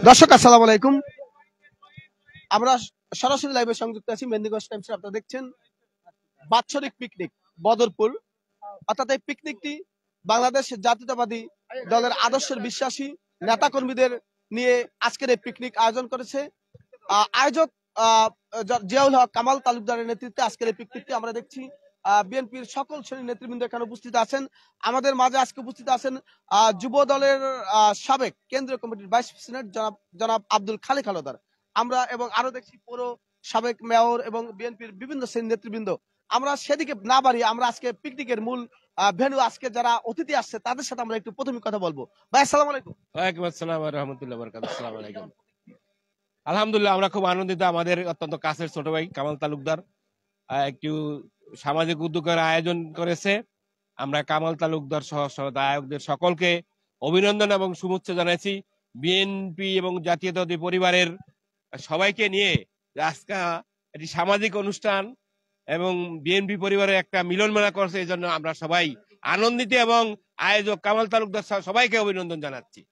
দর্শক আসসালামু আলাইকুম। আমরা সরাসরি লাইভে সংযুক্ত আছি মেহেন্দিগঞ্জ টাইমস। আপনারা দেখছেন বাৎসরিক পিকনিক বদরপুর। অর্থাৎ এই পিকনিকটি বাংলাদেশ জাতীয়তাবাদী দলের আদর্শের বিশ্বাসী নেতাকর্মীদের নিয়ে আজকের এই পিকনিক আয়োজন করেছে। আয়োজক জিয়াউল হক কামাল তালুকদারের নেতৃত্বে আজকের এই পিকনিকটি আমরা দেখছি। বিএনপির সকল শ্রেণীর নেতৃবৃন্দ এখানে উপস্থিত আছেন। আমাদের মাঝে আজকে উপস্থিত আছেন যুব দলের সাবেক কেন্দ্রীয় কমিটির ভাইস প্রেসিডেন্ট জনাব আব্দুল খালেক হাওলাদার। আমরা এবং আরো দেখছি পুরো সাবেক মেয়র এবং বিএনপির বিভিন্ন শ্রেণীর নেতৃবৃন্দ। আমরা সেদিকে না বাড়িয়ে আমরা আজকে পিকনিকের মূল ভেন্যু আজকে যারা অতিথি আসছে তাদের সাথে আমরা একটু প্রথমে কথা বলবো। ভাই আসসালামু আলাইকুম। ওয়ালাইকুম আসসালাম ওয়া রাহমাতুল্লাহি ওয়া বারাকাতুহু। আসসালামু আলাইকুম। আলহামদুলিল্লাহ আমরা খুব আনন্দিত। আমাদের অত্যন্ত কাছের ছোট ভাই কামাল তালুকদার একটু সামাজিক উদ্যোগের আয়োজন করেছে। আমরা কামাল তালুকদার সহ আয়োজকদের সকলকে অভিনন্দন এবং শুভেচ্ছা জানাচ্ছি। বিএনপি এবং জাতীয়তাবাদী পরিবারের সবাইকে নিয়ে আজকে একটি সামাজিক অনুষ্ঠান এবং বিএনপি পরিবারের একটা মিলন মেলা করছে, এই জন্য আমরা সবাই আনন্দিত এবং আয়োজক কামাল তালুকদার সবাইকে অভিনন্দন জানাচ্ছি।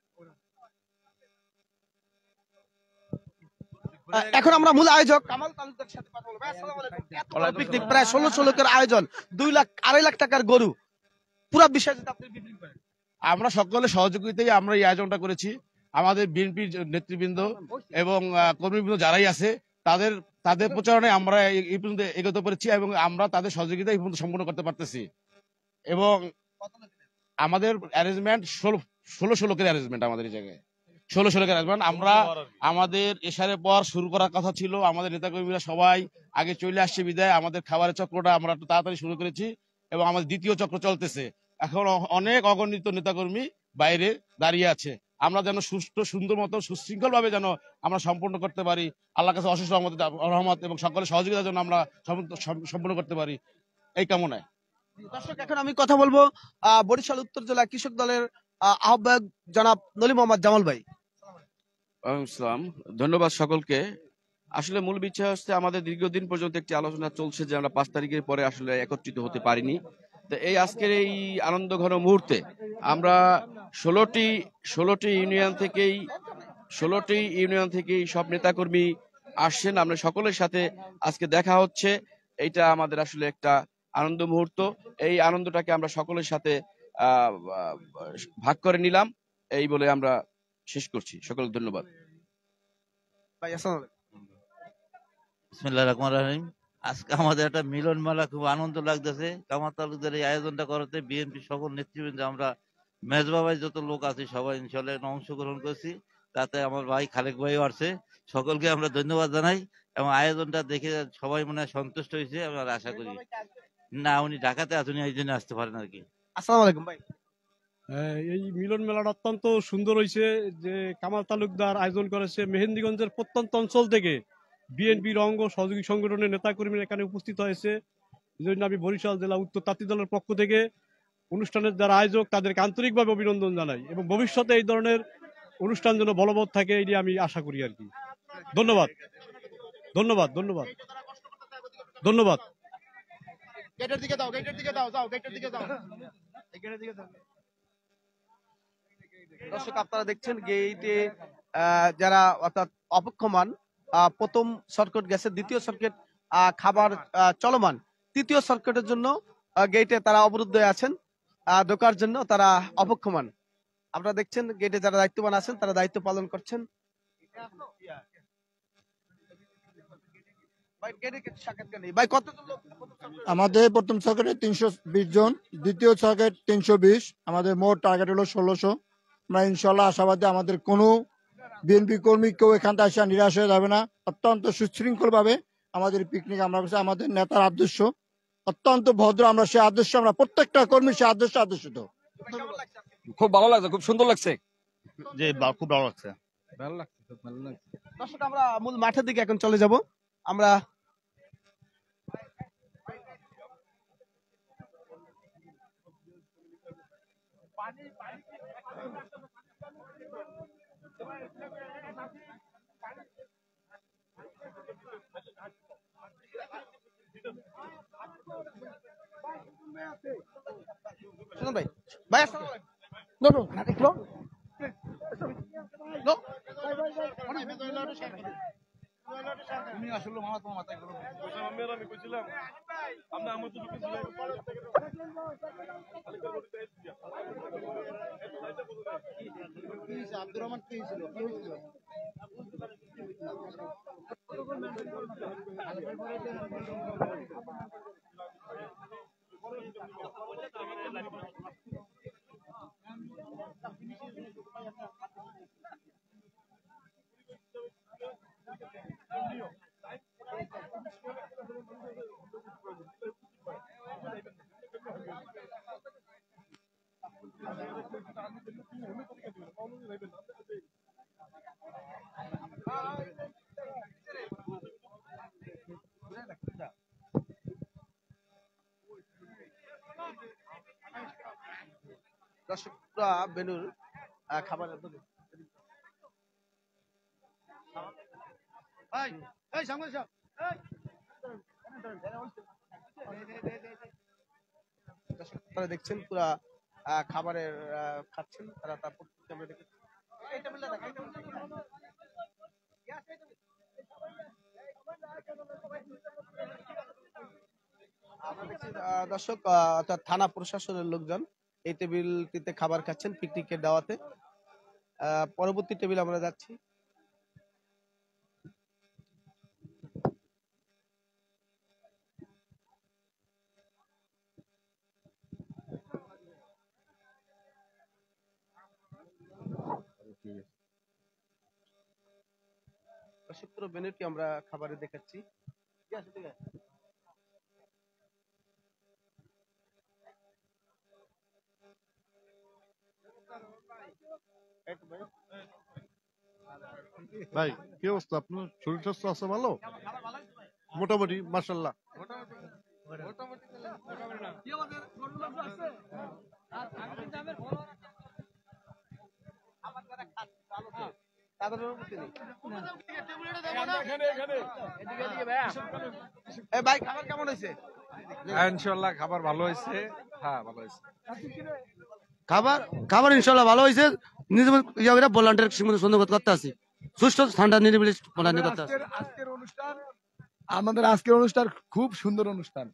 এখন আমরা মূল আয়োজক কামাল তালুকদারের সাথে কথা বলবো। আসসালামু আলাইকুম। পিকনিক প্রায় ১৬০০ লোকের আয়োজন, ২ লাখ ২.৫ লাখ টাকার গরু, পুরো বিষয় যদি আপনি বিবরণ করেন। আমরা সকলের সহযোগিতায় আমরা এই আয়োজনটা করেছি। আমাদের বিএনপির নেতৃবৃন্দ এবং কর্মীবৃন্দ যারাই আছে তাদের তাদের প্রচারণায় আমরা এই পর্যন্ত এগোতে পেরেছি এবং আমরা তাদের সহযোগিতা এই পর্যন্ত সম্পূর্ণ করতে পারতেছি। এবং আমাদের অ্যারেঞ্জমেন্ট ১৬০০ লোকের অ্যারেঞ্জমেন্ট, আমাদের এই জায়গায় ১৬০০ লোকের অ্যারেঞ্জমেন্ট। আমরা আমাদের এশারের পর শুরু করার কথা ছিল, আমাদের নেতাকর্মীরা সবাই আগে চলে আসছে বিদায় আমাদের খাবারের চক্রটা আমরা একটু তাড়াতাড়ি শুরু করেছি এবং আমাদের দ্বিতীয় চক্র চলতেছে। এখন অনেক অগণিত নেতাকর্মী বাইরে দাঁড়িয়ে আছে। আমরা যেন সুষ্ঠু সুন্দর মতো সুশৃঙ্খল ভাবে যেন আমরা সম্পূর্ণ করতে পারি। আল্লাহর কাছে অশেষ রহমত এবং সকলের সহযোগিতার জন্য আমরা সম্পূর্ণ করতে পারি, এই কামনায়। দর্শক এখন আমি কথা বলবো বরিশাল উত্তর জেলা কৃষক দলের আহ্বায়ক জনাব নলি মোহাম্মদ জামাল ভাই। আসসালাম, ধন্যবাদ সকলকে। আসলে মূল বিষয় হচ্ছে আমাদের দীর্ঘদিন পর্যন্ত একটি আলোচনা চলছে যে আমরা ৫ তারিখের পরে আসলে একত্রিত হতে পারিনি। তো এই আজকের এই আনন্দ ঘন মুহূর্তে আমরা ১৬টি ইউনিয়ন থেকেই সব নেতাকর্মী আসছেন। আমরা সকলের সাথে আজকে দেখা হচ্ছে। এইটা আমাদের আসলে একটা আনন্দ মুহূর্ত। এই আনন্দটাকে আমরা সকলের সাথে ভাগ করে নিলাম, এই বলে আমরা শেষ করছি। সকলকে ধন্যবাদ। বিসমিল্লাহির রহমানির রহিম। আজকে আমাদের একটা মিলন মেলা, খুব আনন্দ লাগতেছে। কামাল তালুকদার এই আয়োজনটা করাতে বিএনপি সকল নেতৃবৃন্দ, আমরা মেজবাবাই যত লোক আছি সবাই ইনশাআল্লাহ অংশগ্রহণ করছি। তাতে আমার ভাই খালেক ভাইও আসছে। সকলকে আমরা ধন্যবাদ জানাই এবং আয়োজনটা দেখে সবাই মনে হয় সন্তুষ্ট হয়েছে আমরা আশা করি। না, উনি ঢাকাতে আছেন, এই জন্য আসতে পারেন আর কি। আসসালামু আলাইকুম ভাই। এই মিলন মেলাটা অত্যন্ত সুন্দর হয়েছে যে কামাল তালুকদার আয়োজন করেছে। মেহেন্দিগঞ্জের প্রত্যন্ত অঞ্চল থেকে বিএনপির অঙ্গ সহযোগী সংগঠনের নেতাকর্মীরা এখানে উপস্থিত হয়েছে। এই জন্য আমি বরিশাল জেলা উত্তর তাঁতি দলের পক্ষ থেকে অনুষ্ঠানের যারা আয়োজক তাদেরকে আন্তরিকভাবে অভিনন্দন জানাই এবং ভবিষ্যতে এই ধরনের অনুষ্ঠান যেন বলবৎ থাকে এটি আমি আশা করি আর কি। ধন্যবাদ ধন্যবাদ ধন্যবাদ ধন্যবাদ। দর্শক আপনারা দেখছেন গেইটে যারা অর্থাৎ অপেক্ষমান, প্রথম সার্কিট গেছে, দ্বিতীয় সার্কিট খাবার চলমান, তৃতীয় সার্কিটের জন্য গেইটে তারা অবরুদ্ধ হয়ে আছেন, ঢোকার জন্য তারা অপেক্ষমান। আপনারা দেখছেন গেটে যারা দায়িত্ববান আছেন তারা দায়িত্ব পালন করছেন। আমাদের প্রথম সার্কিটে ৩২০ জন, দ্বিতীয় সার্কিট ৩২০, আমাদের মোট টার্গেট হলো ১৬০০। আমরা ইনশাল্লাহ আশাবাদী আমাদের কোনো বিএনপি কর্মী কেউ এখান থেকে আসা নিরাশ হয়ে যাবে না। অত্যন্ত সুশৃঙ্খল ভাবে আমাদের পিকনিক আমরা করছি। আমাদের নেতার আদর্শ অত্যন্ত ভদ্র, আমরা সে আদর্শ, আমরা প্রত্যেকটা কর্মী সে আদর্শ আদর্শিত। খুব ভালো লাগছে, খুব সুন্দর লাগছে। জি, খুব ভালো লাগছে। দর্শক আমরা মূল মাঠের দিকে এখন চলে যাব। আমরা ভাই ভাই তুমি আসলে মামা তোমার মাথায় করো আমি কইছিলাম আমরা আমার তো আব্দুর রহমান কি ছিল দর্শকরা বেনুর খাবারের আপনারা দেখছেন পুরা খাবারের খাচ্ছেন তারা তারপর আমরা দেখেছি আমরা দেখছি দর্শক অর্থাৎ থানা প্রশাসনের লোকজন এই টেবিলটিতে খাবার খাচ্ছেন পিকনিকের দাওয়াতে। পরবর্তী টেবিল আমরা যাচ্ছি। দর্শক বেনুটি আমরা খাবারে দেখাচ্ছি। ভাই কি অবস্থা আপনার? শরীর স্বাস্থ্য আছে ভালো? মোটামুটি মাশাআল্লাহ। ভাই খাবার কেমন হয়েছে? ইনশাআল্লাহ খাবার ভালো হয়েছে। হ্যাঁ ভালো হয়েছে। খাবার ইনশাআল্লাহ ভালো হয়েছে। নিজের ভলান্টিয়ার সুন্দর করতে আছি, সুস্থ ঠান্ডা নিরিবিলি ভলান্টিয়ার করতে আছি। আমাদের আজকের অনুষ্ঠান খুব সুন্দর অনুষ্ঠান।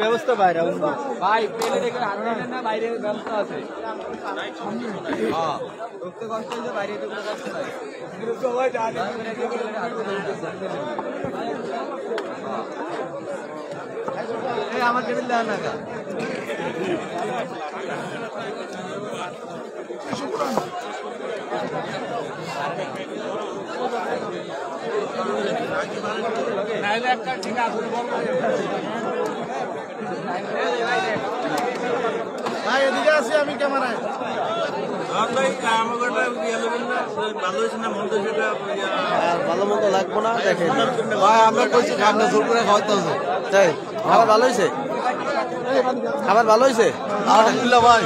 ব্যবস্থা বাইরে ভাই পেলে দেখে না বাইরে ব্যবস্থা আছে। বাইরে আমার টেবিল দেওয়া না ভাই এদিকে আছি আমি ক্যামেরায়। ভালো মতো লাগবো না দেখেন ভাই, আমরা কইছি খাবার জোর করে খাওয়াতে হবে। তাই খাবার ভালো হয়েছে? খাবার ভালো হয়েছে আলহামদুলিল্লাহ ভাই।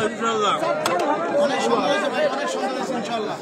অনেক সুন্দর হয়েছে ভাই, অনেক সুন্দর হয়েছে ইনশাআল্লাহ।